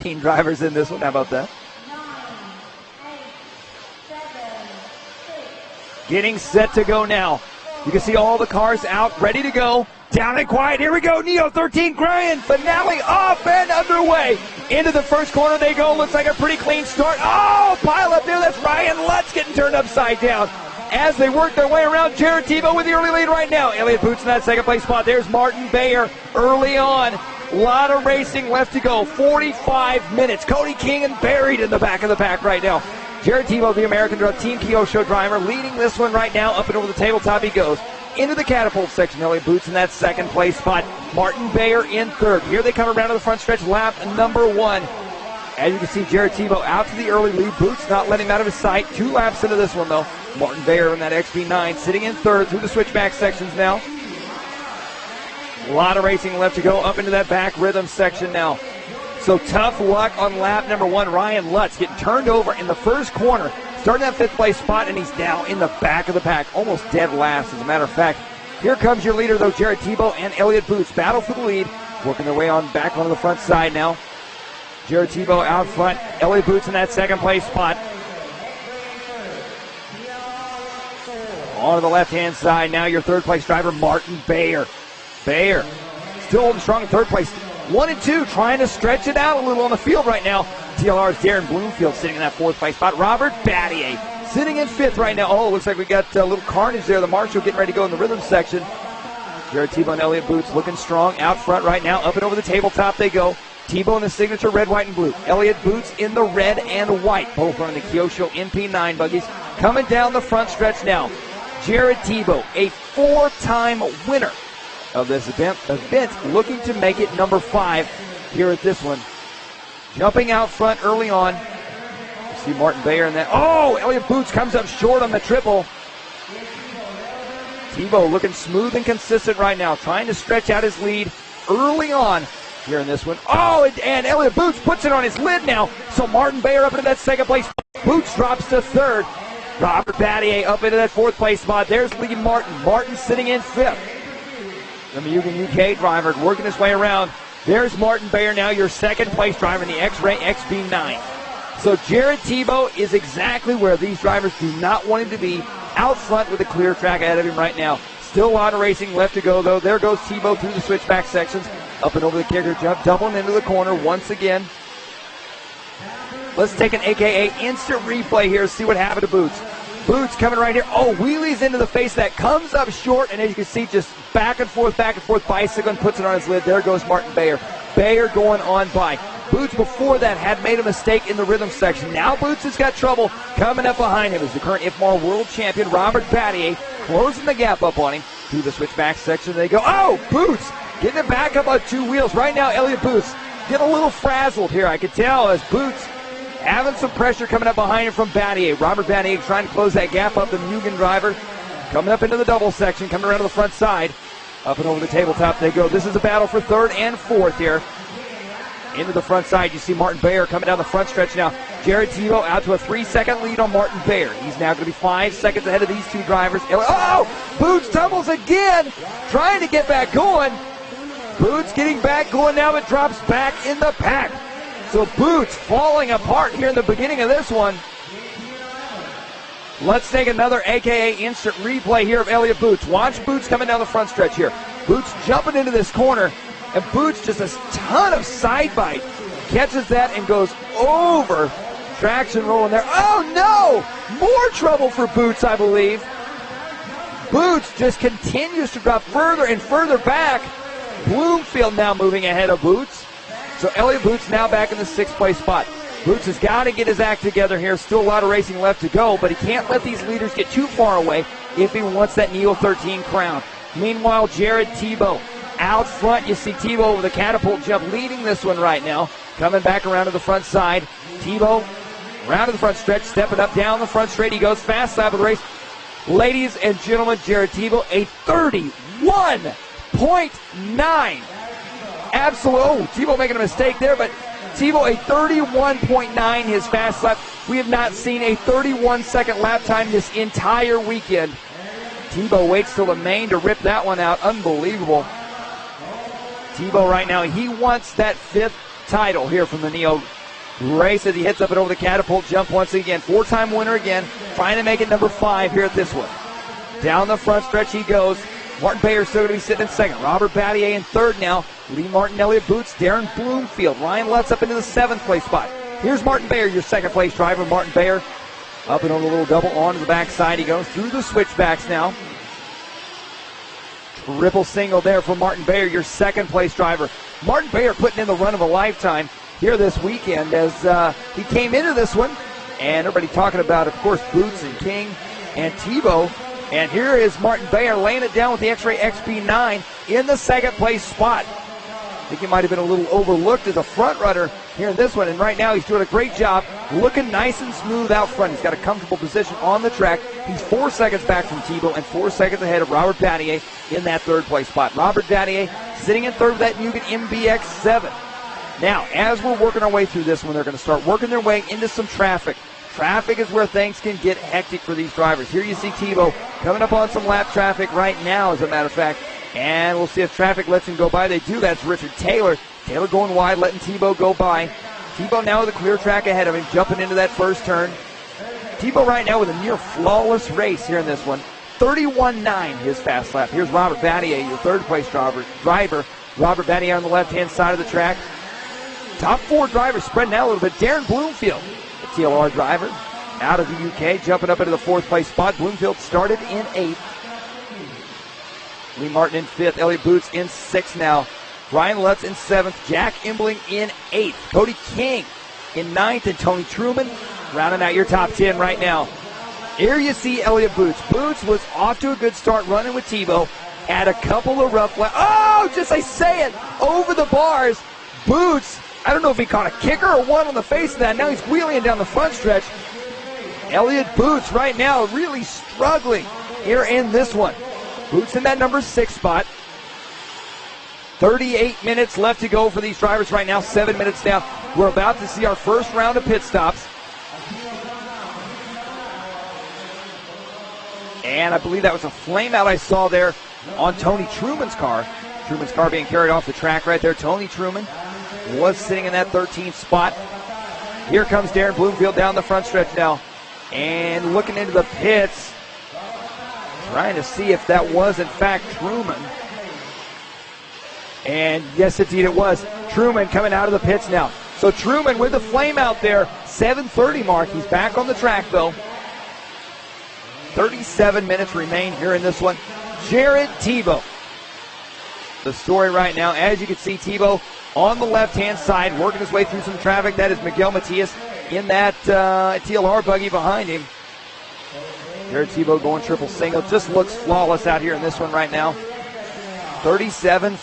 13 drivers in this one. How about that? Getting set to go now. You can see all the cars out, ready to go. Down and quiet. Here we go. Neo 13 grand finale off and underway. Into the first corner they go. Looks like a pretty clean start. Oh, pile up there. That's Ryan Lutz getting turned upside down. As they work their way around, Jared Tebow with the early lead right now. Elliott Boots in that second place spot. There's Martin Bayer early on. A lot of racing left to go. 45 minutes. Cody King buried in the back of the pack right now. Jared Tebow, the American Team Kyosho driver, leading this one right now. Up and over the tabletop he goes. Into the catapult section. Elliott Boots in that second place spot. Martin Bayer in third. Here they come around to the front stretch, lap number 1. As you can see, Jared Tebow out to the early lead. Boots not letting him out of his sight. 2 laps into this one, though. Martin Bayer in that XB9 sitting in third through the switchback sections now. A lot of racing left to go up into that back rhythm section now. So tough luck on lap number 1. Ryan Lutz getting turned over in the first corner. Starting that 5th place spot, and he's now in the back of the pack. Almost dead last, as a matter of fact. Here comes your leader, though, Jared Tebow and Elliott Boots. Battle for the lead. Working their way on back onto the front side now. Jared Tebow out front. Elliott Boots in that second place spot. On to the left-hand side, now your third place driver, Martin Bayer. Bayer still holding strong in third place. 1 and 2, trying to stretch it out a little on the field right now. TLR's Darren Bloomfield sitting in that 4th place spot. Robert Battier sitting in 5th right now. Oh, looks like we got a little carnage there. The marshal getting ready to go in the rhythm section. Jared Tebow and Elliott Boots looking strong out front right now. Up and over the tabletop they go. Tebow in the signature red, white, and blue. Elliott Boots in the red and white. Both running the Kyosho MP9 buggies. Coming down the front stretch now. Jared Tebow, a 4-time winner of this event, looking to make it number 5 here at this one. Jumping out front early on. You see Martin Bayer in that. Oh, Elliott Boots comes up short on the triple. Tebow looking smooth and consistent right now, trying to stretch out his lead early on here in this one. Oh, and Elliott Boots puts it on his lid now. So Martin Bayer up into that second place. Boots drops to third. Robert Battier up into that 4th place spot. There's Lee Martin. Martin sitting in 5th. The Mugen UK driver working his way around. There's Martin Bayer now, your second place driver in the X-Ray XB9. So Jared Tebow is exactly where these drivers do not want him to be, out front with a clear track ahead of him right now. Still a lot of racing left to go, though. There goes Tebow through the switchback sections, up and over the kicker jump, doubling into the corner once again. Let's take an AKA instant replay here, see what happened to Boots. Boots coming right here. Oh, wheelies into the face. That comes up short, and as you can see, just back and forth, bicycling, puts it on his lid. There goes Martin Bayer. Bayer going on by. Boots before that had made a mistake in the rhythm section. Now Boots has got trouble coming up behind him. Is the current IFMAR world champion, Robert Battier, closing the gap up on him. Through the switchback section they go. Oh, Boots getting it back up on 2 wheels. Right now, Elliott Boots getting a little frazzled here. I could tell as Boots having some pressure coming up behind him from Battier. Robert Battier trying to close that gap up. The Mugen driver coming up into the double section, coming around to the front side. Up and over the tabletop they go. This is a battle for 3rd and 4th here. Into the front side, you see Martin Bayer coming down the front stretch now. Jared Tebow out to a 3-second lead on Martin Bayer. He's now going to be 5 seconds ahead of these 2 drivers. Oh, Boots tumbles again, trying to get back going. Boots getting back going now, but drops back in the pack. So Boots falling apart here in the beginning of this one. Let's take another AKA instant replay here of Elliott Boots. Watch Boots coming down the front stretch here. Boots jumping into this corner, and Boots just a ton of side bite. Catches that and goes over. Traction rolling there. Oh no! More trouble for Boots, I believe. Boots just continues to drop further and further back. Bloomfield now moving ahead of Boots. So Elliott Boots now back in the 6th place spot. Boots has got to get his act together here. Still a lot of racing left to go, but he can't let these leaders get too far away if he wants that Neo 13 crown. Meanwhile, Jared Tebow out front. You see Tebow with a catapult jump leading this one right now. Coming back around to the front side. Tebow around to the front stretch, stepping up down the front straight. He goes fast lap of the race. Ladies and gentlemen, Jared Tebow, a 31.9. Absolute. Oh, Tebow making a mistake there, but Tebow a 31.9 his fast lap. We have not seen a 31-second lap time this entire weekend. Tebow waits till the main to rip that one out. Unbelievable. Tebow right now, he wants that 5th title here from the Neo race as he hits up and over the catapult jump once again. 4-time winner again, trying to make it number 5 here at this one. Down the front stretch he goes. Martin Bayer still going to be sitting in second. Robert Battier in third now. Lee Martin, Elliott Boots, Darren Bloomfield. Ryan Lutz up into the 7th place spot. Here's Martin Bayer, your second place driver. Martin Bayer up and over the little double onto the backside. He goes through the switchbacks now. Triple single there for Martin Bayer, your second place driver. Martin Bayer putting in the run of a lifetime here this weekend as he came into this one. And everybody talking about, of course, Boots and King and Tebow. And here is Martin Bayer laying it down with the X-Ray XB9 in the second place spot. I think he might have been a little overlooked as a front runner here in this one. And right now he's doing a great job, looking nice and smooth out front. He's got a comfortable position on the track. He's 4 seconds back from Tebow and 4 seconds ahead of Robert Battier in that third place spot. Robert Battier sitting in third with that Mugen MBX7. Now, as we're working our way through this one, they're going to start working their way into some traffic. Traffic is where things can get hectic for these drivers. Here you see Tebow coming up on some lap traffic right now, as a matter of fact. And we'll see if traffic lets him go by. They do. That's Richard Taylor. Taylor going wide, letting Tebow go by. Tebow now with a clear track ahead of him, jumping into that first turn. Tebow right now with a near flawless race here in this one. 31.9 his fast lap. Here's Robert Battier, your third place driver. Robert Battier on the left-hand side of the track. Top 4 drivers spreading out a little bit. Darren Bloomfield, the TLR driver, out of the UK, jumping up into the 4th place spot. Bloomfield started in 8th. Lee Martin in 5th. Elliott Boots in 6th now. Ryan Lutz in 7th. Jack Imbling in 8th. Cody King in 9th. And Tony Truman rounding out your top 10 right now. Here you see Elliott Boots. Boots was off to a good start running with Tebow. Had a couple of rough laps. Oh, just I say it, over the bars. Boots, I don't know if he caught a kicker or one on the face of that. Now he's wheeling down the front stretch. Elliott Boots right now really struggling here in this one. Boots in that number 6 spot. 38 minutes left to go for these drivers right now. 7 minutes down. We're about to see our first round of pit stops. And I believe that was a flame out I saw there on Tony Truman's car. Truman's car being carried off the track right there. Tony Truman was sitting in that 13th spot. Here comes Darren Bloomfield down the front stretch now. And looking into the pits, trying to see if that was in fact Truman. And yes, indeed it was. Truman coming out of the pits now. So Truman with the flame out there, 7:30 mark. He's back on the track though. 37 minutes remain here in this one. Jared Tebow. The story right now, as you can see, Tebow on the left-hand side, working his way through some traffic. That is Miguel Matias in that TLR buggy behind him. Jared Tebow going triple single. Just looks flawless out here in this one right now. 37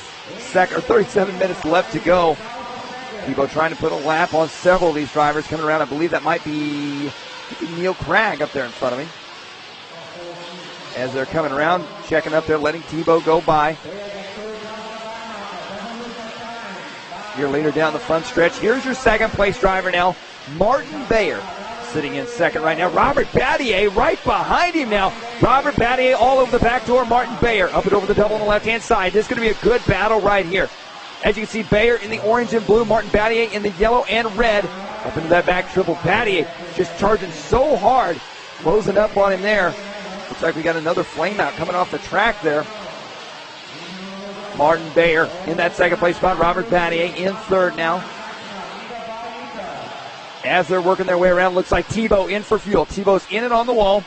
minutes left to go. Tebow trying to put a lap on several of these drivers coming around. I believe that might be Neil Cragg up there in front of me. As they're coming around, checking up there, letting Tebow go by. Your leader down the front stretch. Here's your second place driver now, Martin Bayer, sitting in second right now. Robert Battier right behind him now. Robert Battier all over the back door. Martin Bayer up and over the double on the left-hand side. This is going to be a good battle right here. As you can see, Bayer in the orange and blue, Martin Battier in the yellow and red. Up into that back triple. Battier just charging so hard, closing up on him there. Looks like we got another flame out coming off the track there. Martin Bayer in that second place spot. Robert Battier in third now. As they're working their way around, looks like Tebow in for fuel. Tebow's in and on the wall.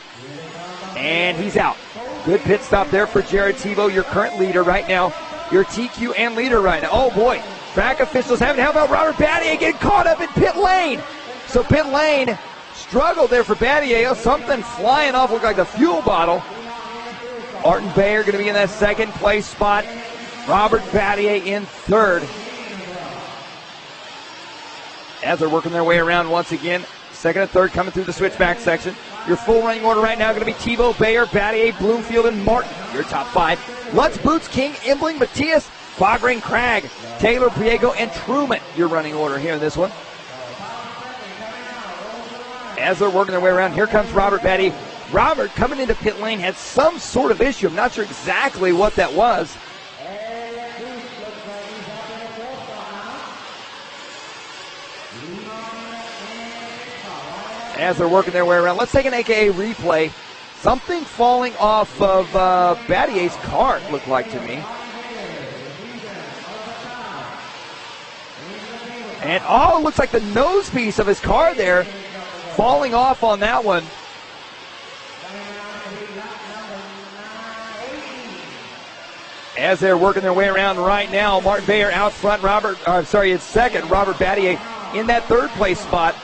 And he's out. Good pit stop there for Jared Tebow, your current leader right now. Your TQ and leader right now. Oh boy, track officials having, how about Robert Battier getting caught up in pit lane? So pit lane struggled there for Battier. Something flying off, looked like the fuel bottle. Martin Bayer going to be in that second place spot. Robert Battier in third. As they're working their way around once again, second and third coming through the switchback section. Your full running order right now going to be Tebow, Bayer, Battier, Bloomfield, and Martin. Your top 5. Lutz, Boots, King, Imbling, Matias, Fogring, Cragg, Taylor, Priego, and Truman. Your running order here in this one. As they're working their way around, here comes Robert Battier. Robert, coming into pit lane, had some sort of issue. I'm not sure exactly what that was. As they're working their way around, let's take an AKA replay. Something falling off of Battier's car, it looked like to me. And it looks like the nose piece of his car there falling off on that one. As they're working their way around right now, Martin Bayer out front, it's second, Robert Battier in that third place spot.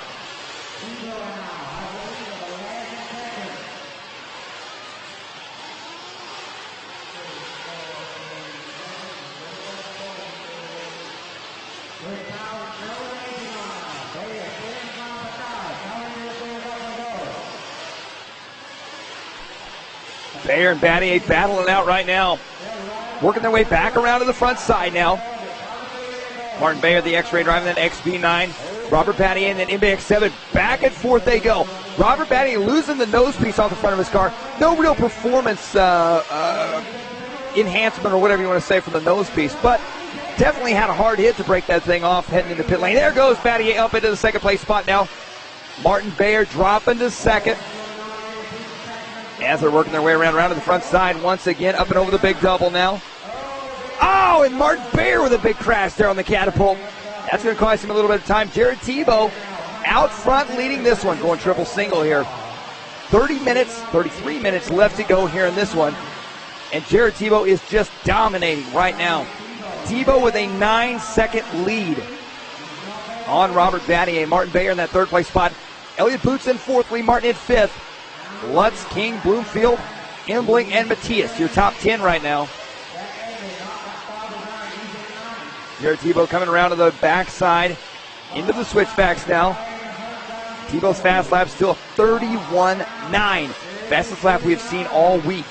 Bayer and Battier battling out right now. Working their way back around to the front side now. Martin Bayer, the X-Ray driver, then XB9. Robert Battier and then MBX7. Back and forth they go. Robert Battier losing the nose piece off the front of his car. No real performance enhancement or whatever you want to say from the nose piece, but definitely had a hard hit to break that thing off heading into pit lane. There goes Battier up into the second place spot now. Martin Bayer dropping to second. As they're working their way around to the front side once again, up and over the big double now. Oh, and Martin Bayer with a big crash there on the catapult. That's going to cost him a little bit of time. Jared Tebow out front leading this one, going triple single here. 33 minutes left to go here in this one. And Jared Tebow is just dominating right now. Tebow with a 9-second lead on Robert Battier. Martin Bayer in that third place spot. Elliott Boots in fourth, Lee Martin in fifth. Lutz, King, Bloomfield, Embling, and Matthias, your top 10 right now. Jared Tebow coming around to the backside, into the switchbacks now. Tebow's fast lap still 31.9. Fastest lap we have seen all week.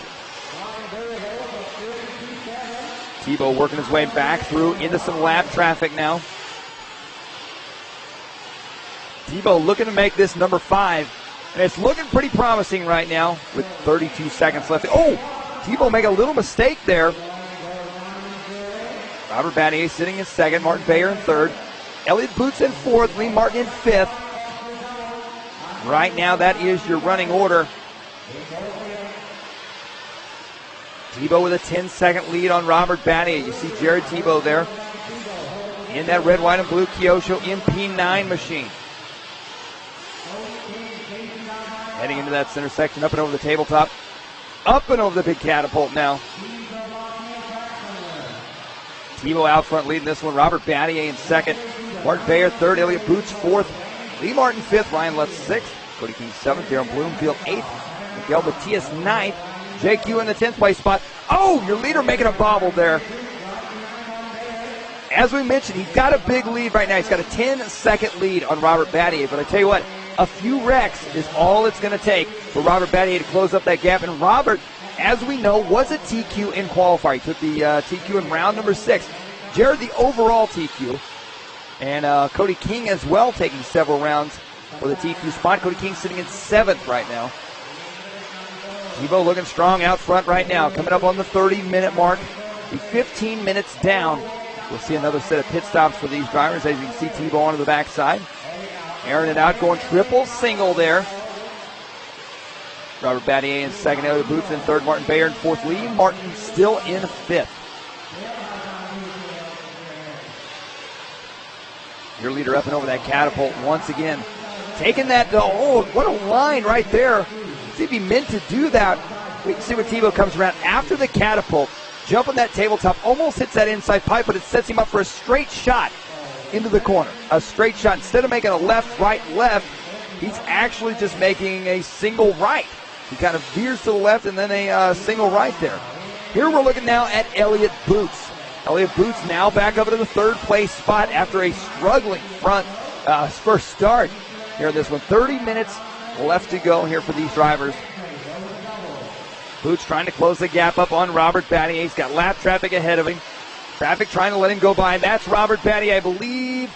Tebow working his way back through into some lap traffic now. Tebow looking to make this number 5. And it's looking pretty promising right now with 32 seconds left. Oh, Tebow make a little mistake there. Robert Battier sitting in second, Martin Bayer in third. Elliott Boots in fourth, Lee Martin in fifth. Right now that is your running order. Tebow with a 10-second lead on Robert Battier. You see Jared Tebow there in that red, white, and blue Kyosho MP9 machine. Heading into that center section, up and over the tabletop. Up and over the big catapult now. Tebow out front leading this one. Robert Battier in second. Martin Bayer third. Elliott Boots fourth. Lee Martin fifth. Ryan Lutz sixth. Cody King seventh. Darren Bloomfield eighth. Miguel Matias ninth. JQ in the 10th place spot. Oh, your leader making a bobble there. As we mentioned, he's got a big lead right now. He's got a 10-second lead on Robert Battier. But I tell you what, a few wrecks is all it's going to take for Robert Battier to close up that gap. And Robert, as we know, was a TQ in qualifier. He took the TQ in round number 6. Jared, the overall TQ. And Cody King as well taking several rounds for the TQ spot. Cody King sitting in 7th right now. Tebow looking strong out front right now. Coming up on the 30-minute mark. Be 15 minutes down. We'll see another set of pit stops for these drivers. As you can see, Tebow onto the backside. Airing it out, going triple single there. Robert Battier in second, Elliott Boots in third, Martin Bayer in fourth, Lee Martin still in 5th. Your leader up and over that catapult once again. Taking that, what a line right there. See if he meant to do that. We can see when Tebow comes around after the catapult, jumping that tabletop, almost hits that inside pipe, but it sets him up for a straight shot into the corner. A straight shot. Instead of making a left, right, left, he's actually just making a single right. He kind of veers to the left and then a single right there. Here we're looking now at Elliott Boots. Elliott Boots now back up into the 3rd place spot after a struggling first start here in this one. 30 minutes left to go here for these drivers. Boots trying to close the gap up on Robert Battier. He's got lap traffic ahead of him. Traffic trying to let him go by. That's Robert Battier, I believe,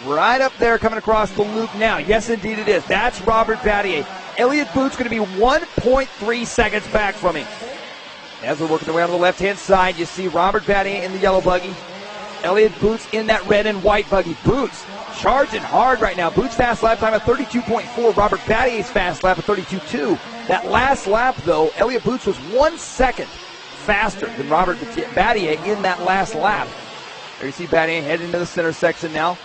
right up there coming across the loop now. Yes, indeed it is. That's Robert Battier. Elliott Boots going to be 1.3 seconds back from him. As we're working their way on the left-hand side, you see Robert Battier in the yellow buggy. Elliott Boots in that red and white buggy. Boots charging hard right now. Boots' fast lap time at 32.4. Robert Battier's fast lap at 32.2. That last lap, though, Elliott Boots was 1 second faster than Robert Battier in that last lap. There you see Battier heading into the center section now.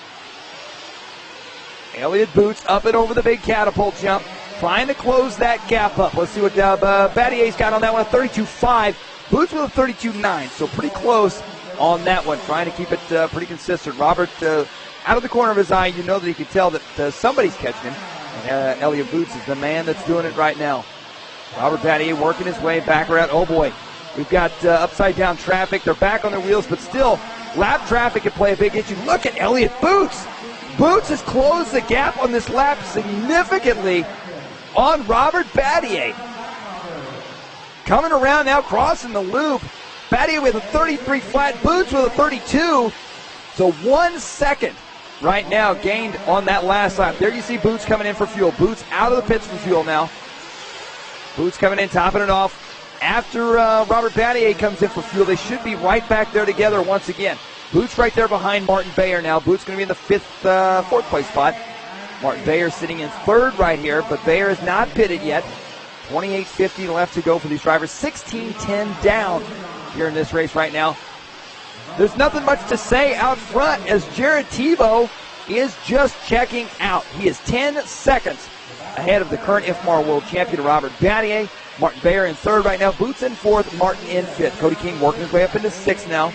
Elliott Boots up and over the big catapult jump, trying to close that gap up. Let's see what Battier's got on that one at 32.5. Boots with a 32.9, so pretty close on that one, trying to keep it pretty consistent. Robert, out of the corner of his eye, you know that he can tell that somebody's catching him. And Elliott Boots is the man that's doing it right now. Robert Battier working his way back around. Oh boy, we've got upside down traffic. They're back on their wheels, but still, lap traffic can play a big issue. Look at Elliott Boots. Boots has closed the gap on this lap significantly on Robert Battier. Coming around now, crossing the loop. Battier with a 33 flat, Boots with a 32. So 1 second right now gained on that last lap. There you see Boots coming in for fuel. Boots out of the pits for fuel now. Boots coming in, topping it off. After Robert Battier comes in for fuel, they should be right back there together once again. Boots right there behind Martin Bayer now. Boots going to be in the fourth place spot. Martin Bayer sitting in third right here, but Bayer is not pitted yet. 28.50 left to go for these drivers. 16:10 down here in this race right now. There's nothing much to say out front as Jared Tebow is just checking out. He is 10 seconds ahead of the current IFMAR World Champion Robert Battier. Martin Bayer in third right now. Boots in fourth. Martin in fifth. Cody King working his way up into sixth now.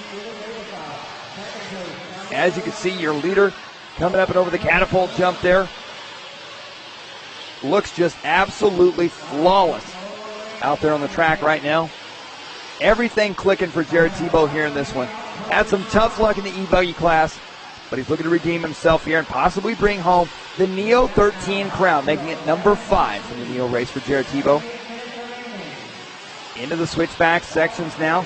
As you can see, your leader coming up and over the catapult jump there. Looks just absolutely flawless out there on the track right now. Everything clicking for Jared Tebow here in this one. Had some tough luck in the E-Buggy class, but he's looking to redeem himself here and possibly bring home the Neo 13 crown, making it number 5 in the Neo race for Jared Tebow. Into the switchback sections now.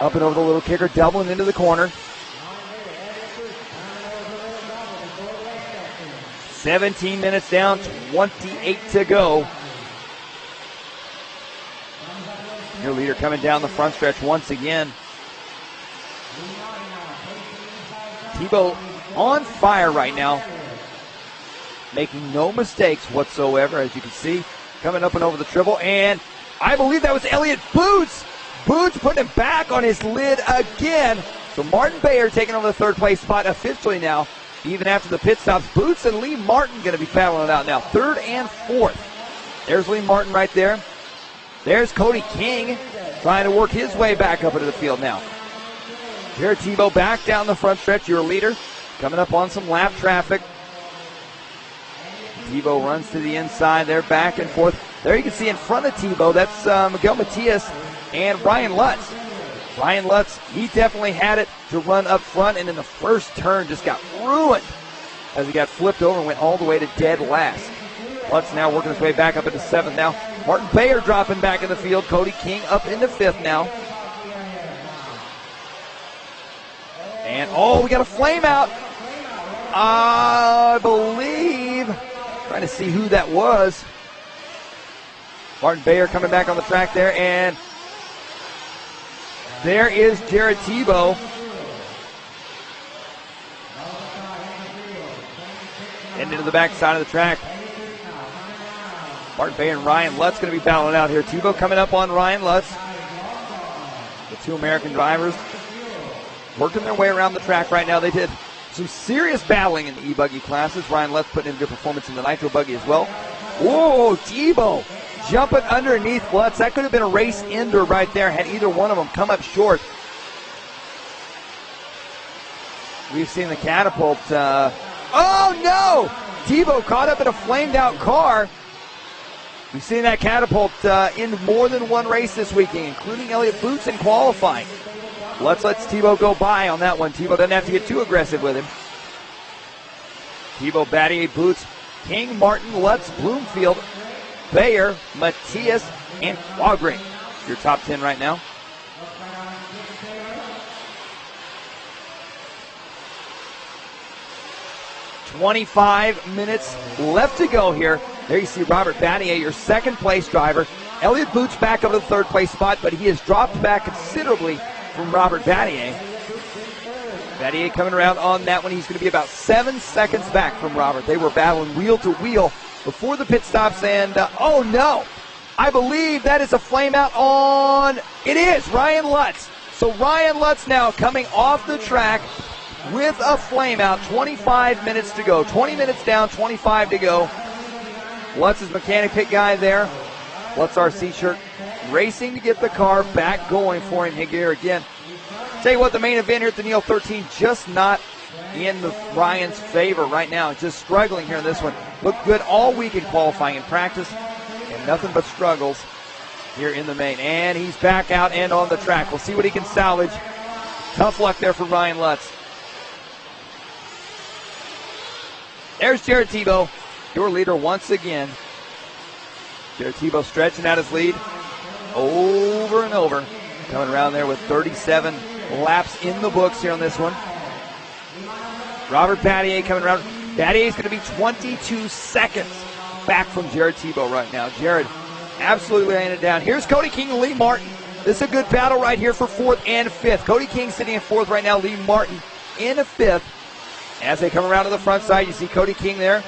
Up and over the little kicker, doubling into the corner. 17 minutes down, 28 to go. Your leader coming down the front stretch once again. Tebow on fire right now, making no mistakes whatsoever, as you can see. Coming up and over the triple, and I believe that was Elliott Boots. Boots putting him back on his lid again. So Martin Bayer taking over the third place spot officially now. Even after the pit stops, Boots and Lee Martin going to be battling it out now. Third and fourth. There's Lee Martin right there. There's Cody King trying to work his way back up into the field now. Jared Tebow back down the front stretch, your leader. Coming up on some lap traffic. Tebow runs to the inside there, back and forth. There you can see in front of Tebow, that's Miguel Matias and Ryan Lutz. Ryan Lutz, he definitely had it to run up front, and in the first turn just got ruined as he got flipped over and went all the way to dead last. Lutz now working his way back up into seventh now. Martin Bayer dropping back in the field. Cody King up into fifth now. And, we got a flame out. I believe, trying to see who that was. Martin Bayer coming back on the track there, and there is Jared Tebow. And into the back side of the track. Martin Bayer and Ryan Lutz going to be battling out here. Tebow coming up on Ryan Lutz. The two American drivers working their way around the track right now. They did some serious battling in the E-Buggy classes. Ryan Lutz putting in a good performance in the Nitro Buggy as well. Whoa, Tebow jumping underneath Lutz. That could have been a race ender right there had either one of them come up short. We've seen the catapult. Oh, no! Tebow caught up in a flamed-out car. We've seen that catapult in more than one race this weekend, including Elliott Boots in qualifying. Lutz lets Tebow go by on that one. Tebow doesn't have to get too aggressive with him. Tebow, Battier, Boots, King, Martin, Lutz, Bloomfield, Bayer, Matias, and Quagring. Your top 10 right now. "25 minutes left to go here." There you see Robert Battier, your second place driver. Elliott Boots back up to the third place spot, but he has dropped back considerably from Robert Battier. Battier coming around on that one. He's going to be about 7 seconds back from Robert. They were battling wheel to wheel before the pit stops, and oh no, I believe that is a flame out on, it is, Ryan Lutz. So Ryan Lutz now coming off the track with a flame out, 25 minutes to go. 20 minutes down, 25 to go. Lutz's mechanic pit guy there. Lutz RC shirt racing to get the car back going for him here again. Tell you what, the main event here at the Neo 13 just not in Ryan's favor right now. Just struggling here in this one. Looked good all week in qualifying and practice, and nothing but struggles here in the main. And he's back out and on the track. We'll see what he can salvage. Tough luck there for Ryan Lutz. There's Jared Tebow, your leader once again. Jared Tebow stretching out his lead over and over. Coming around there with 37 laps in the books here on this one. Robert Battier coming around. Battier is going to be 22 seconds back from Jared Tebow right now. Jared absolutely laying it down. Here's Cody King and Lee Martin. This is a good battle right here for 4th and 5th. Cody King sitting in 4th right now. Lee Martin in 5th. As they come around to the front side, you see Cody King there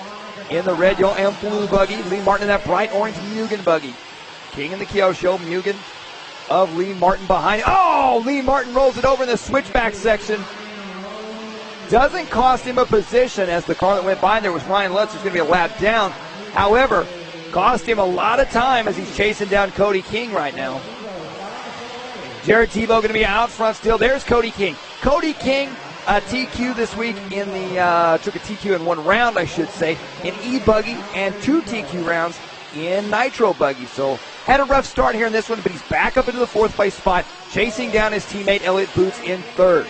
in the red, yellow, and blue buggy. Lee Martin in that bright orange Mugen buggy. King in the Kyosho, Mugen of Lee Martin behind. Oh, Lee Martin rolls it over in the switchback section. Doesn't cost him a position, as the car that went by there was Ryan Lutz, who's going to be a lap down. However, cost him a lot of time as he's chasing down Cody King right now. Jared Tebow going to be out front still. There's Cody King. Cody King, TQ this week in the, took a TQ in one round, I should say, in E-Buggy, and 2 TQ rounds in Nitro Buggy. So had a rough start here in this one, but he's back up into the 4th place spot, chasing down his teammate Elliott Boots in 3rd.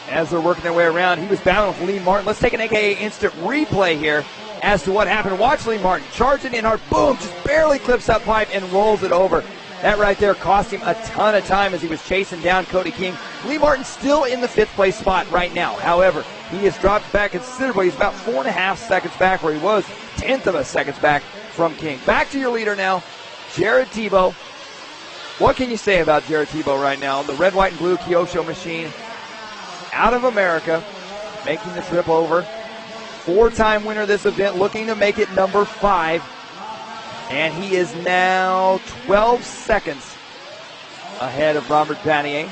As they're working their way around, he was battling with Lee Martin. Let's take an AKA instant replay here as to what happened. Watch Lee Martin charging in hard, boom, just barely clips that pipe and rolls it over. That right there cost him a ton of time as he was chasing down Cody King. Lee Martin still in the 5th place spot right now. However, he has dropped back considerably. He's about 4.5 seconds back where he was, 1/10 of a second back from King. Back to your leader now, Jared Tebow. What can you say about Jared Tebow right now? The red, white, and blue Kyosho machine out of America, making the trip over. 4-time winner of this event, looking to make it number 5. And he is now 12 seconds ahead of Robert Battier.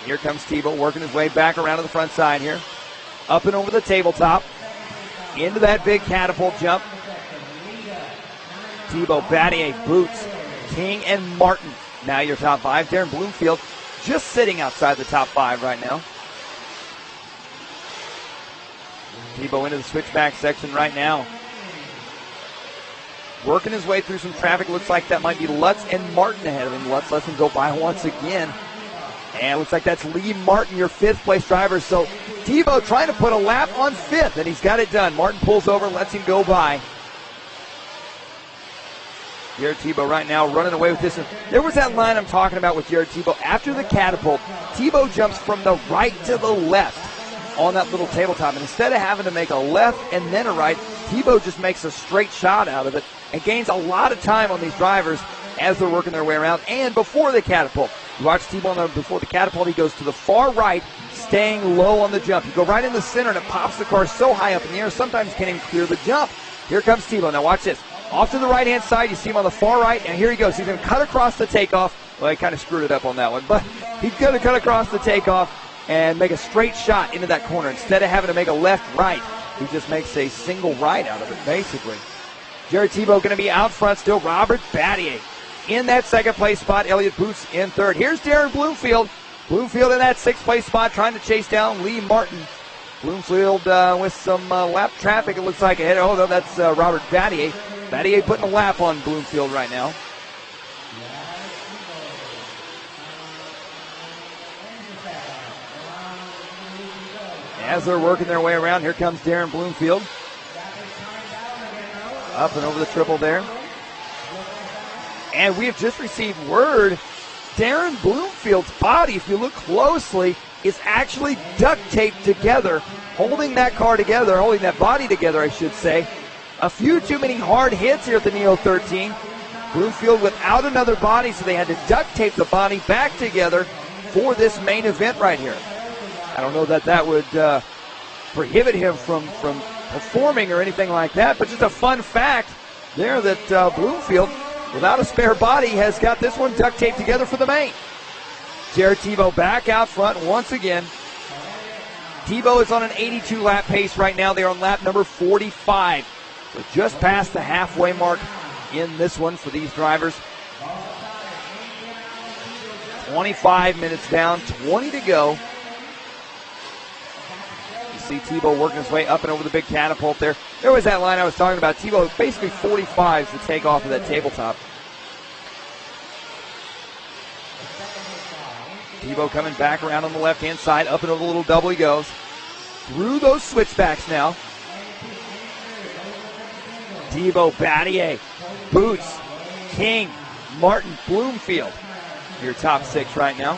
Here comes Tebow working his way back around to the front side here. Up and over the tabletop. Into that big catapult jump. Tebow, Battier, Boots, King, and Martin. Now your top 5. Darren Bloomfield just sitting outside the top 5 right now. Tebow into the switchback section right now. Working his way through some traffic. Looks like that might be Lutz and Martin ahead of him. Lutz lets him go by once again. And looks like that's Lee Martin, your 5th place driver. So Tebow trying to put a lap on 5th, and he's got it done. Martin pulls over, lets him go by. Jared Tebow right now running away with this. And there was that line I'm talking about with Jared Tebow. After the catapult, Tebow jumps from the right to the left on that little tabletop. And instead of having to make a left and then a right, Tebow just makes a straight shot out of it and gains a lot of time on these drivers as they're working their way around. And before the catapult, you watch Tebow before the catapult, he goes to the far right, staying low on the jump. You go right in the center and it pops the car so high up in the air, sometimes can't even clear the jump. Here comes Tebow. Now watch this. Off to the right-hand side, you see him on the far right, and here he goes. He's going to cut across the takeoff. Well, he kind of screwed it up on that one, but he's going to cut across the takeoff and make a straight shot into that corner. Instead of having to make a left-right, he just makes a single right out of it, basically. Jared Tebow going to be out front still. Robert Battier in that 2nd place spot. Elliott Boots in 3rd. Here's Darren Bloomfield. Bloomfield in that 6th place spot, trying to chase down Lee Martin. Bloomfield with some lap traffic, it looks like ahead. Oh, no, that's Robert Battier. Battier putting a lap on Bloomfield right now. As they're working their way around, here comes Darren Bloomfield. Up and over the triple there. And we have just received word, Darren Bloomfield's body, if you look closely, is actually duct taped together, holding that car together, holding that body together, I should say. A few too many hard hits here at the Neo 13. Bloomfield without another body, so they had to duct tape the body back together for this main event right here. I don't know that would prohibit him from performing or anything like that, but just a fun fact there that Bloomfield, without a spare body, has got this one duct taped together for the main. Jared Tebow back out front once again. Tebow is on an 82-lap pace right now. They're on lap number 45. So just past the halfway mark in this one for these drivers. 25 minutes down, 20 to go. You see Tebow working his way up and over the big catapult there. There was that line I was talking about. Tebow basically 45s to take off of that tabletop. Tebow coming back around on the left-hand side. Up and over the little double he goes. Through those switchbacks now. Tebow, Battier, Boots, King, Martin, Bloomfield. Your top six right now.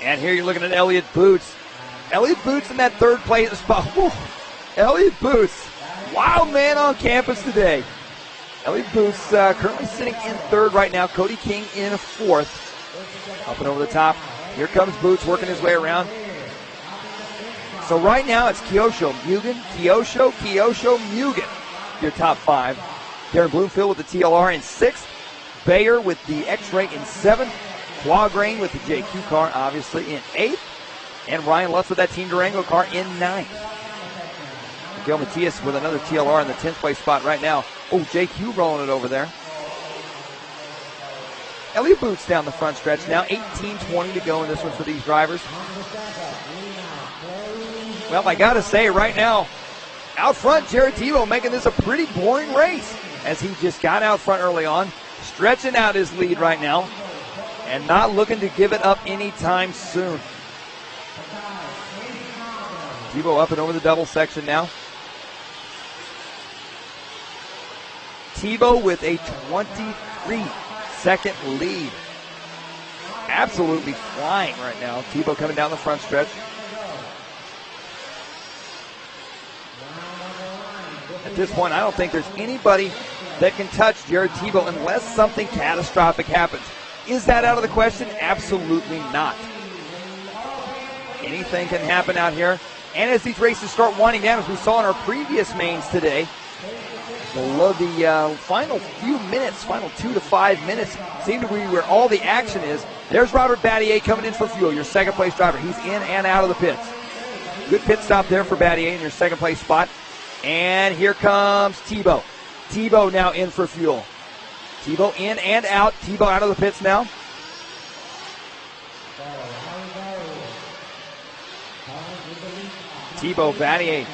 And here you're looking at Elliott Boots. Elliott Boots in that third place spot. Whew. Elliott Boots, wild man on campus today. Elliott Boots currently sitting in third right now. Cody King in fourth. Up and over the top. Here comes Boots working his way around. So right now it's Kyosho, Mugen, Kyosho, Mugen. Your top five. Darren Bloomfield with the TLR in sixth. Bayer with the X-Ray in seventh. Quagrain with the JQ car, obviously, in eighth. And Ryan Lutz with that Team Durango car in ninth. Miguel Matias with another TLR in the 10th place spot right now. Oh, JQ rolling it over there. Elliott Boots down the front stretch now. 18-20 to go in this one for these drivers. Well, I got to say right now, out front, Jared Tebow making this a pretty boring race as he just got out front early on, stretching out his lead right now and not looking to give it up anytime soon. Tebow up and over the double section now. Tebow with a 23-second lead. Absolutely flying right now. Tebow coming down the front stretch. At this point, I don't think there's anybody that can touch Jared Tebow unless something catastrophic happens. Is that out of the question? Absolutely not. Anything can happen out here. And as these races start winding down, as we saw in our previous mains today, the final few minutes, final 2 to 5 minutes, seem to be where all the action is. There's Robert Battier coming in for fuel, your second place driver. He's in and out of the pits. Good pit stop there for Battier in your second place spot. And here comes Tebow. Tebow now in for fuel. Tebow in and out. Tebow out of the pits now. Tebow, Battier,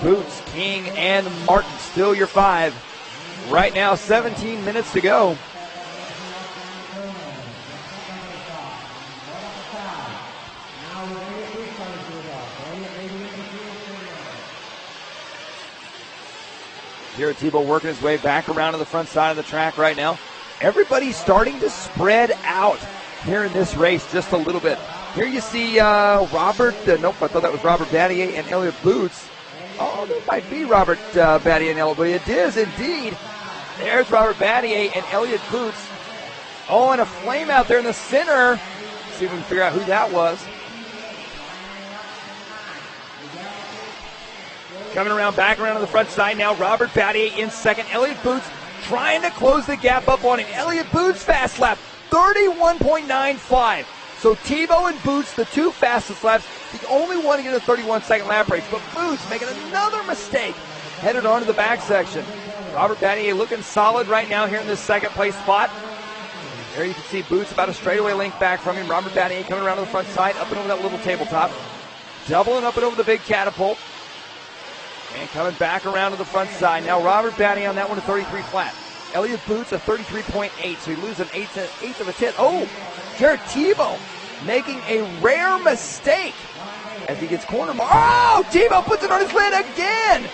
Boots, King, and Martin still your five. Right now, 17 minutes to go. Jared Tebow working his way back around to the front side of the track right now. Everybody's starting to spread out here in this race just a little bit. Here you see Robert, nope, I thought that was Robert Battier and Elliott Boots. Oh, that might be Robert Battier and Elliott, but it is indeed. There's Robert Battier and Elliott Boots. Oh, and a flame out there in the center. Let's see if we can figure out who that was. Coming around, back around to the front side now. Robert Battier in second. Elliott Boots trying to close the gap up on him. Elliott Boots fast lap, 31.95. So Tebow and Boots, the two fastest laps, the only one to get a 31-second lap race. But Boots making another mistake, headed on to the back section. Robert Battier looking solid right now here in this second place spot. There you can see Boots about a straightaway length back from him. Robert Battier coming around to the front side, up and over that little tabletop. Doubling up and over the big catapult. And coming back around to the front side. Now Robert Battier on that one, a 33 flat. Elliott Boots, a 33.8, so he loses an eighth of a tenth. Oh, Jared Tebow making a rare mistake as he gets corner. Oh, Tebow puts it on his lid again.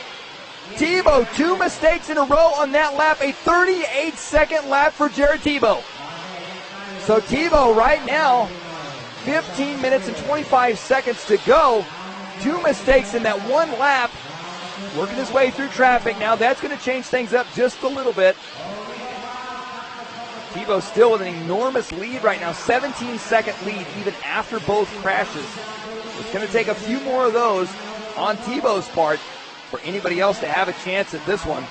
Tebow, two mistakes in a row on that lap, a 38-second lap for Jared Tebow. So Tebow right now, 15 minutes and 25 seconds to go. Two mistakes in that one lap. working his way through traffic. Now that's going to change things up just a little bit. Tebow still with an enormous lead right now, 17-second lead even after both crashes. It's going to take a few more of those on Tebow's part for anybody else to have a chance at this one.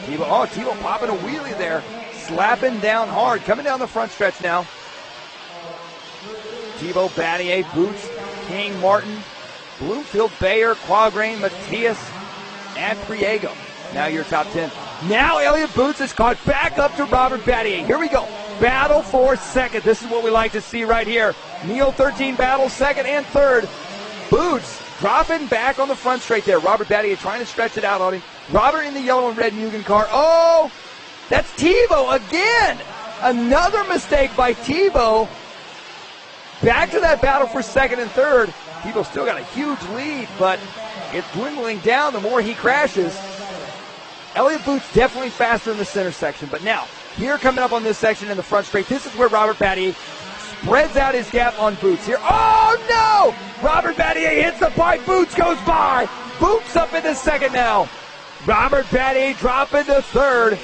Tebow popping a wheelie there, slapping down hard, coming down the front stretch now. Tebow, Battier, Boots, King, Martin, Bloomfield, Bayer, Quagrain, Matias, and Priego. Now your top 10. Now Elliott Boots is caught back up to Robert Battier. Here we go. Battle for second. This is what we like to see right here. Neo 13 battles second and third. Boots dropping back on the front straight there. Robert Battier trying to stretch it out on him. Robert in the yellow and red Mugen car. Oh, that's Tebow again. Another mistake by Tebow. Back to that battle for second and third. Tebow still got a huge lead, but it's dwindling down the more he crashes. Elliott Boots definitely faster in the center section, but now, here coming up on this section in the front straight, this is where Robert Battier spreads out his gap on Boots here. Oh, no! Robert Battier hits the pipe. Boots goes by. Boots up into second now. Robert Battier dropping to third.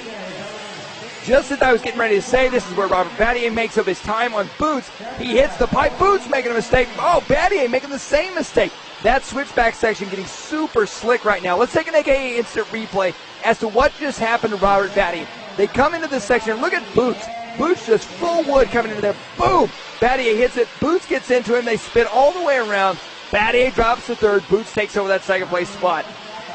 Just as I was getting ready to say, this is where Robert Battier makes up his time on Boots. He hits the pipe. Boots making a mistake. Oh, Battier making the same mistake. That switchback section getting super slick right now. Let's take an AKA instant replay as to what just happened to Robert Battier. They come into this section. Look at Boots. Boots just full wood coming into there. Boom! Battier hits it. Boots gets into him. They spin all the way around. Battier drops to third. Boots takes over that second place spot.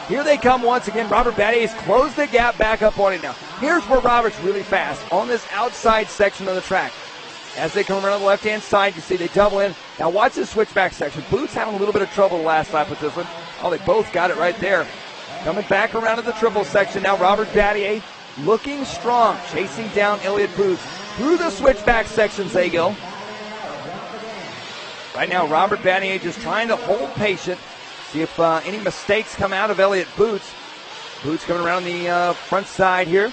Here they come once again. Robert Battier has closed the gap back up on him now. Here's where Robert's really fast on this outside section of the track. As they come around the left-hand side, you see they double in. Now watch this switchback section. Boots having a little bit of trouble the last lap with this one. Oh, they both got it right there. Coming back around to the triple section. Now Robert Battier looking strong, chasing down Elliott Boots. Through the switchback sections they go. Right now, Robert Battier just trying to hold patient. See if any mistakes come out of Elliott Boots. Boots coming around the front side here.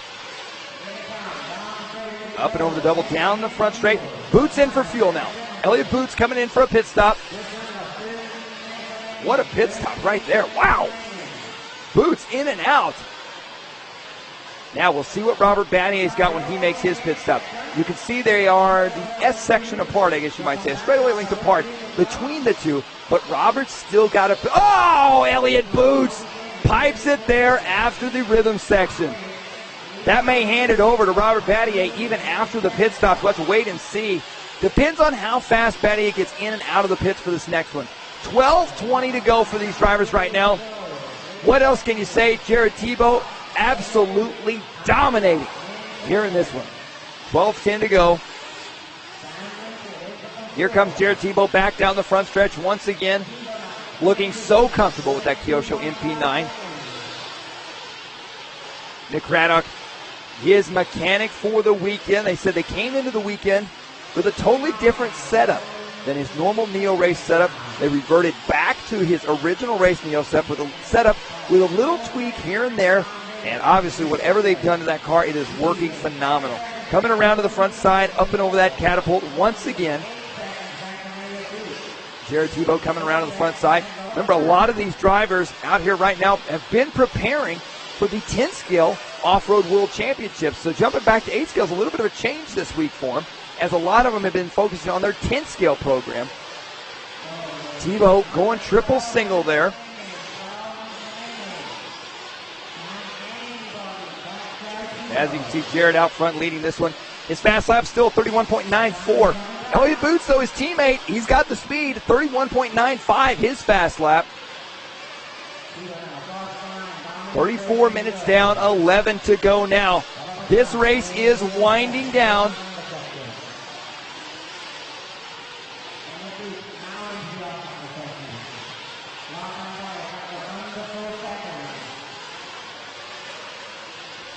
Up and over the double, down the front straight. Boots in for fuel now. Elliott Boots coming in for a pit stop. What a pit stop right there. Wow. Boots in and out. Now we'll see what Robert Battier's got when he makes his pit stop. You can see they are the S section apart, I guess you might say. A straightaway length apart between the two. But Robert's still got a... Oh, Elliott Boots pipes it there after the rhythm section. That may hand it over to Robert Battier even after the pit stop. Let's wait and see. Depends on how fast Battier gets in and out of the pits for this next one. 12:20 to go for these drivers right now. What else can you say? Jared Tebow absolutely dominating here in this one. 12:10 to go. Here comes Jared Tebow back down the front stretch once again. Looking so comfortable with that Kyosho MP9. Nick Craddock, his mechanic for the weekend. They said they came into the weekend with a totally different setup than his normal Neo race setup. They reverted back to his original race Neo setup with a little tweak here and there. And obviously, whatever they've done to that car, it is working phenomenal. Coming around to the front side, up and over that catapult once again. Jared Tebow coming around to the front side. Remember, a lot of these drivers out here right now have been preparing for the 10-scale Off-Road World Championships. So jumping back to 8 scale is a little bit of a change this week for them, as a lot of them have been focusing on their 10-scale program. Tebow going triple single there. As you can see, Jared out front leading this one. His fast lap still 31.94. Elliott Boots, though, his teammate, he's got the speed, 31.95, his fast lap. 34 minutes down, 11 to go now. This race is winding down.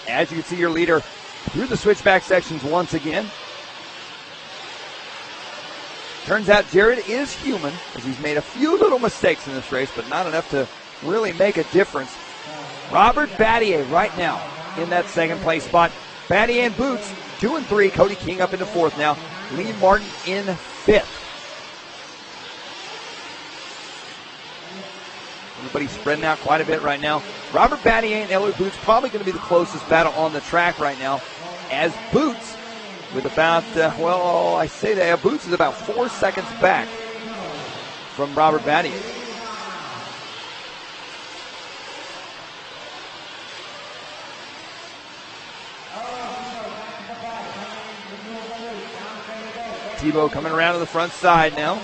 As you can see, your leader through the switchback sections once again. Turns out Jared is human, as he's made a few little mistakes in this race, but not enough to really make a difference. Robert Battier right now in that second place spot. Battier and Boots, 2 and 3. Cody King up into 4th now. Lee Martin in 5th. Everybody's spreading out quite a bit right now. Robert Battier and Elliott Boots probably going to be the closest battle on the track right now, as Boots with about, I say that Boots is about 4 seconds back from Robert Battier. Tebow coming around to the front side now.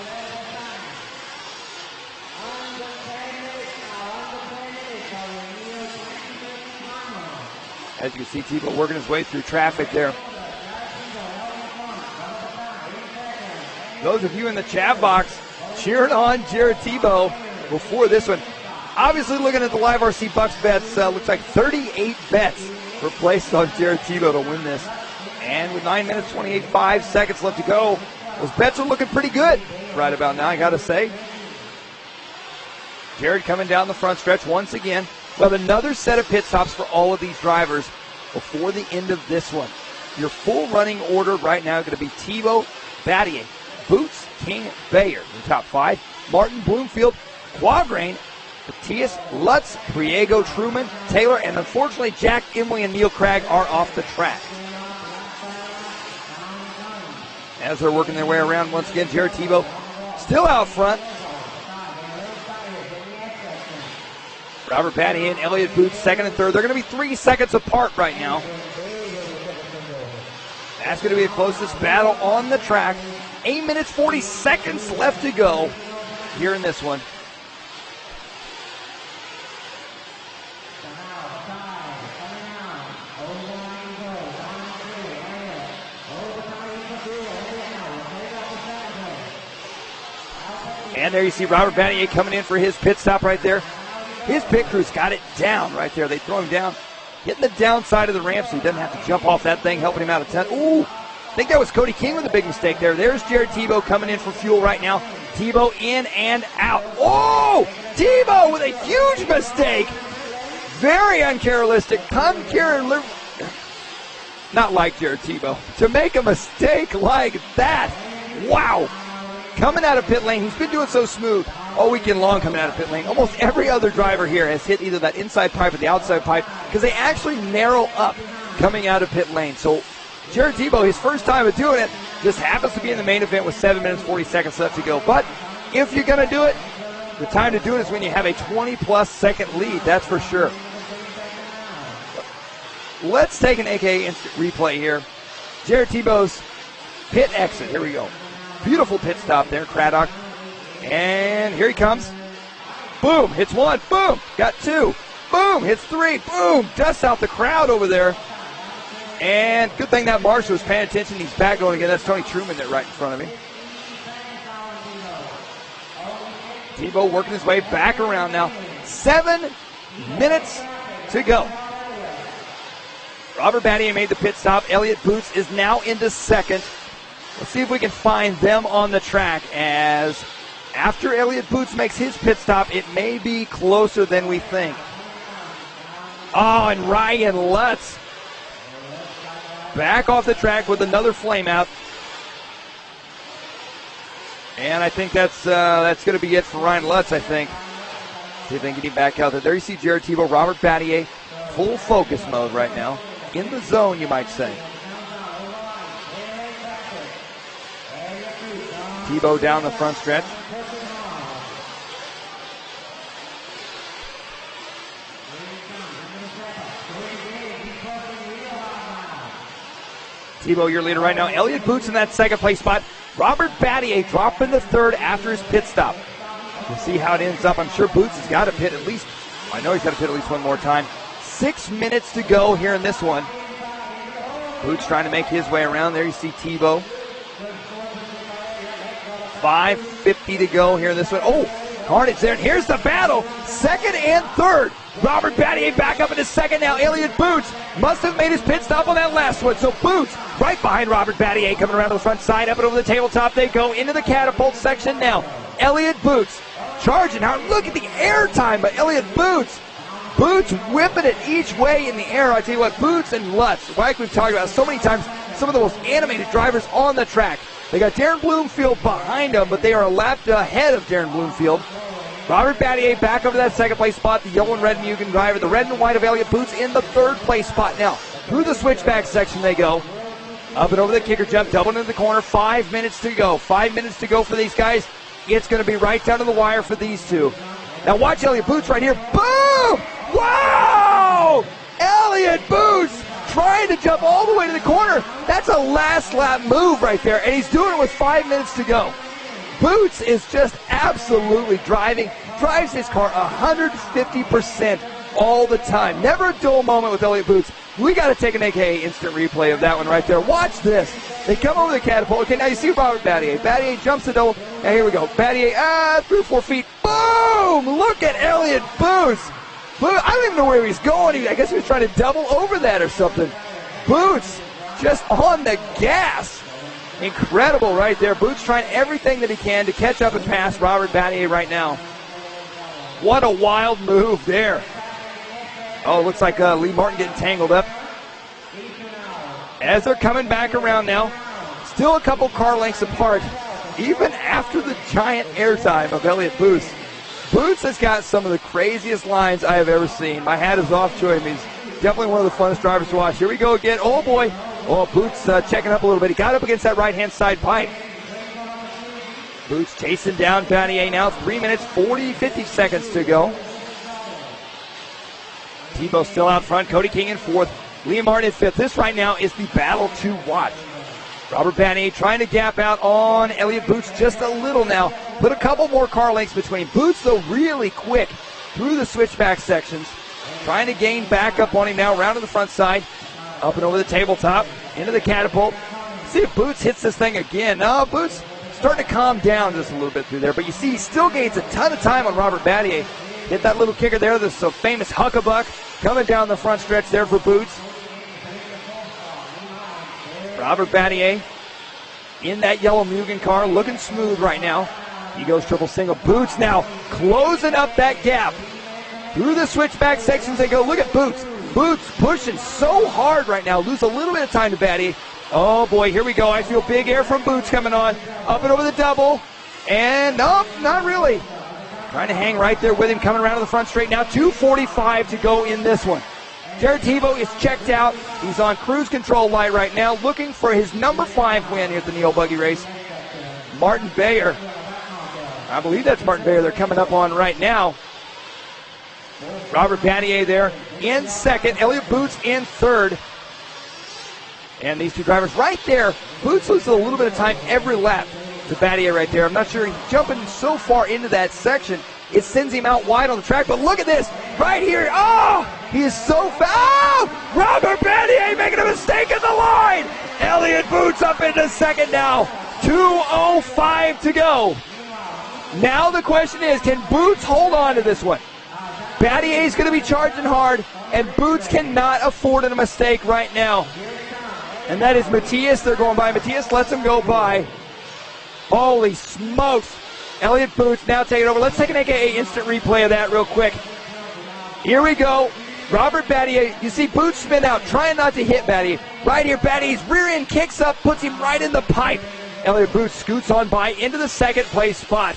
As you can see, Tebow working his way through traffic there. Those of you in the chat box cheering on Jared Tebow before this one. Obviously, looking at the Live RC Bucks bets, looks like 38 bets were placed on Jared Tebow to win this. And with 9 minutes, 5 seconds left to go, those bets are looking pretty good right about now, I got to say. Jared coming down the front stretch once again. We'll have another set of pit stops for all of these drivers before the end of this one. Your full running order right now is going to be Tebow, Battier, Boots, King, Bayer in the top 5. Martin, Bloomfield, Quadrain, Matthias, Lutz, Priego, Truman, Taylor, and unfortunately Jack Imley and Neil Craig are off the track. As they're working their way around, once again, Jared Tebow still out front. Robert Battier and Elliott Boots, second and third. They're going to be 3 seconds apart right now. That's going to be the closest battle on the track. 8 minutes, 40 seconds left to go here in this one. And there you see Robert Battier coming in for his pit stop right there. His pit crew's got it down right there. They throw him down, hitting the downside of the ramp so he doesn't have to jump off that thing, helping him out of 10. Ooh, I think that was Cody King with a big mistake there. There's Jared Tebow coming in for fuel right now. Tebow in and out. Oh, Tebow with a huge mistake. Very uncharacteristic. Not like Jared Tebow. To make a mistake like that. Wow. Coming out of pit lane, he's been doing so smooth all weekend long coming out of pit lane. Almost every other driver here has hit either that inside pipe or the outside pipe because they actually narrow up coming out of pit lane. So Jared Tebow, his first time of doing it, just happens to be in the main event with 7 minutes, 40 seconds left to go. But if you're going to do it, the time to do it is when you have a 20-plus second lead, that's for sure. Let's take an AKA instant replay here. Jared Tebow's pit exit. Here we go. Beautiful pit stop there, Craddock. And here he comes. Boom, hits 1. Boom, got 2. Boom, hits 3. Boom, dusts out the crowd over there. And good thing that Marshall was paying attention. He's back going again. That's Tony Truman there right in front of me. Tebow working his way back around now. 7 minutes to go. Robert Battier made the pit stop. Elliott Boots is now into second. Let's see if we can find them on the track, as after Elliott Boots makes his pit stop, it may be closer than we think. Oh, and Ryan Lutz back off the track with another flame out. And I think that's going to be it for Ryan Lutz, I think. See if they can get him back out there. There you see Jared Tebow, Robert Battier, full focus mode right now. In the zone, you might say. Tebow down the front stretch. Tebow, your leader right now. Elliott Boots in that second place spot. Robert Battier dropping the third after his pit stop. We'll see how it ends up. I'm sure Boots has got to pit at least. I know he's got to pit at least one more time. 6 minutes to go here in this one. Boots trying to make his way around. There you see Tebow. 5:50 to go here in this one. Oh, Carnage there. And here's the battle. Second and third. Robert Battier back up into second now. Elliott Boots must have made his pit stop on that last one. So Boots right behind Robert Battier coming around to the front side. Up and over the tabletop they go into the catapult section now. Elliott Boots charging out. Look at the air time by Elliott Boots. Boots whipping it each way in the air. I tell you what, Boots and Lutz, like we've talked about so many times, some of the most animated drivers on the track. They got Darren Bloomfield behind them, but they are a lap ahead of Darren Bloomfield. Robert Battier back over that second place spot. The yellow and red Mugen driver. The red and white of Elliott Boots in the third place spot. Now, through the switchback section they go. Up and over the kicker jump, doubling into the corner. 5 minutes to go. 5 minutes to go for these guys. It's going to be right down to the wire for these two. Now watch Elliott Boots right here. Boom! Wow! Elliott Boots trying to jump all the way to the corner. That's a last lap move right there, and he's doing it with 5 minutes to go. Boots is just absolutely drives his car 150% all the time. Never a dull moment with Elliott Boots. We got to take an AKA instant replay of that one right there. Watch this. They come over the catapult. Okay, now you see Robert Battier. Battier jumps the double. And here we go. Battier, 3 or 4 feet. Boom! Look at Elliott Boots. I don't even know where he's going. I guess he was trying to double over that or something. Boots just on the gas. Incredible right there. Boots trying everything that he can to catch up and pass Robert Battier right now. What a wild move there. Oh, looks like Lee Martin getting tangled up. As they're coming back around now, still a couple car lengths apart, even after the giant airtime of Elliott Boots. Boots has got some of the craziest lines I have ever seen. My hat is off to him. He's definitely one of the funnest drivers to watch. Here we go again. Oh, boy. Oh, Boots checking up a little bit. He got up against that right-hand side pipe. Boots chasing down Battier now. 3 minutes, 50 seconds to go. Tebow still out front. Cody King in fourth. Lee Martin in fifth. This right now is the battle to watch. Robert Battier trying to gap out on Elliott Boots just a little now. Put a couple more car lengths between. Boots, though, really quick through the switchback sections. Trying to gain back up on him now, around to the front side. Up and over the tabletop, into the catapult. See if Boots hits this thing again. No, Boots starting to calm down just a little bit through there. But you see, he still gains a ton of time on Robert Battier. Hit that little kicker there, this famous huckabuck. Coming down the front stretch there for Boots. Robert Battier in that yellow Mugen car, looking smooth right now. He goes triple single. Boots now closing up that gap. Through the switchback sections they go. Look at Boots. Boots pushing so hard right now. Lose a little bit of time to Battier. Oh, boy, here we go. I feel big air from Boots coming on. Up and over the double. And, nope, not really. Trying to hang right there with him, coming around to the front straight now. 2:45 to go in this one. Jared Tebow is checked out. He's on cruise control light right now, looking for his number 5 win here at the Nitro Buggy race. Martin Bayer. I believe that's Martin Bayer they're coming up on right now. Robert Battier there in second. Elliott Boots in third. And these two drivers right there. Boots loses a little bit of time every lap to Battier right there. I'm not sure he's jumping so far into that section. It sends him out wide on the track. But look at this right here. Oh, he is so fast. Oh, Robert Battier making a mistake at the line. Elliott Boots up into second now. 2:05 to go. Now the question is, can Boots hold on to this one? Battier is going to be charging hard, and Boots cannot afford a mistake right now. And that is Matthias they're going by. Matthias lets him go by. Holy smokes. Elliott Boots now taking over. Let's take an AKA instant replay of that real quick. Here we go. Robert Battier, you see Boots spin out, trying not to hit Battier. Right here, Battier's rear end kicks up, puts him right in the pipe. Elliott Boots scoots on by into the second place spot.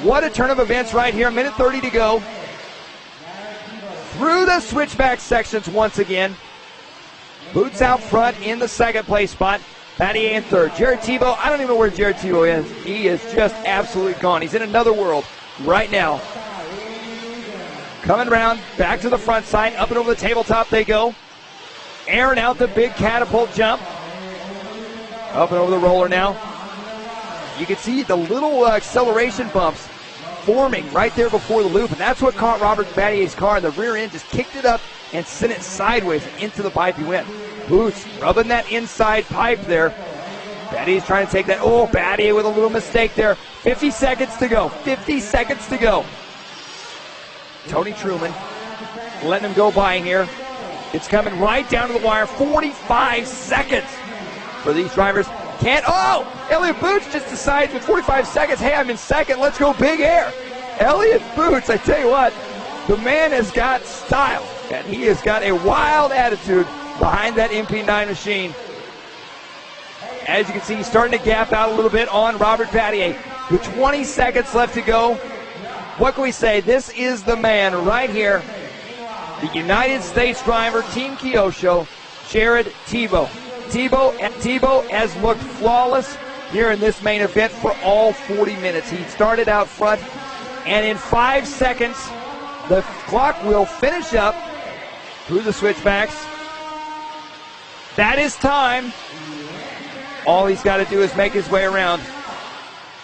What a turn of events right here. 1:30 to go. Through the switchback sections once again. Boots out front in the second place spot. Battier in third. Jared Tebow, I don't even know where Jared Tebow is. He is just absolutely gone. He's in another world right now. Coming around, back to the front side, up and over the tabletop they go. Airing out the big catapult jump. Up and over the roller now. You can see the little acceleration bumps forming right there before the loop, and that's what caught Robert Battier's car, and the rear end just kicked it up and sent it sideways into the pipe he went. Boots rubbing that inside pipe there. Battier's trying to take that. Oh, Battier with a little mistake there. 50 seconds to go. 50 seconds to go. Tony Truman letting him go by here. It's coming right down to the wire. 45 seconds for these drivers. Elliott Boots just decides with 45 seconds, hey, I'm in second, let's go big air. Elliott Boots, I tell you what, the man has got style, and he has got a wild attitude behind that MP9 machine. As you can see, he's starting to gap out a little bit on Robert Battier. With 20 seconds left to go, what can we say? This is the man right here, the United States driver, Team Kyosho, Jared Tebow. Tebow has looked flawless here in this main event for all 40 minutes. He started out front, and in 5 seconds, the clock will finish up through the switchbacks. That is time. All he's got to do is make his way around.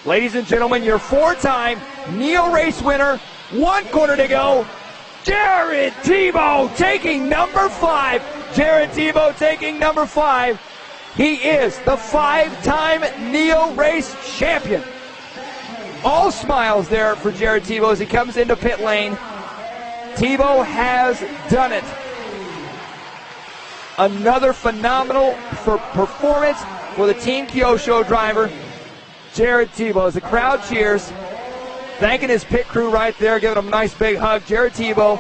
Ladies and gentlemen, your 4-time Neo race winner, 1 corner to go, Jared Tebow taking number 5. Jared Tebow taking number 5. He is the 5-time Neo race champion. All smiles there for Jared Tebow as he comes into pit lane. Tebow has done it. Another phenomenal performance for the Team Kyosho driver, Jared Tebow. As the crowd cheers, thanking his pit crew right there, giving him a nice big hug. Jared Tebow,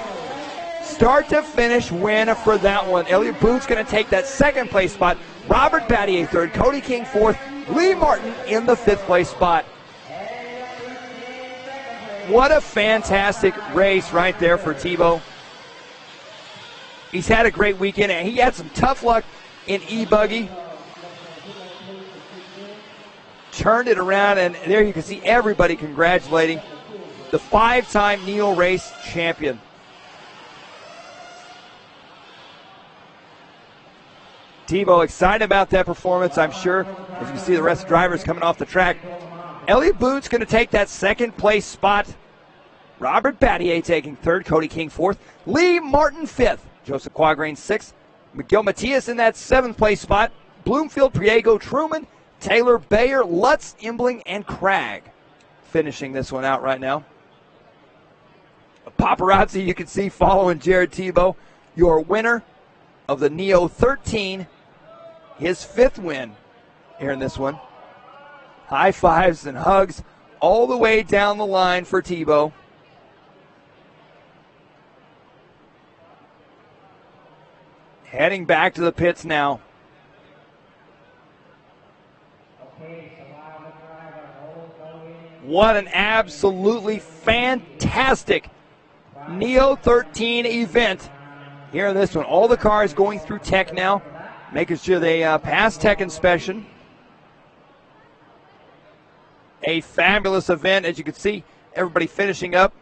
start to finish win for that one. Elliott Boone's going to take that 2nd place spot. Robert Battier 3rd, Cody King 4th, Lee Martin in the 5th place spot. What a fantastic race right there for Tebow. He's had a great weekend, and he had some tough luck in E-Buggy. Turned it around, and there you can see everybody congratulating the 5-time Neo race champion. Tebow excited about that performance, I'm sure, as you see the rest of the drivers coming off the track. Elliott Boone's going to take that 2nd place spot. Robert Battier taking 3rd, Cody King 4th, Lee Martin 5th, Joseph Quagrain 6th, Miguel Matias in that 7th place spot, Bloomfield, Priego, Truman, Taylor, Bayer, Lutz, Imbling, and Cragg finishing this one out right now. A paparazzi you can see following Jared Tebow, your winner of the Neo 13, his 5th win here in this one. High fives and hugs all the way down the line for Tebow. Heading back to the pits now. What an absolutely fantastic Neo 13 event here in this one. All the cars going through tech now, making sure they pass tech inspection. A fabulous event, as you can see, everybody finishing up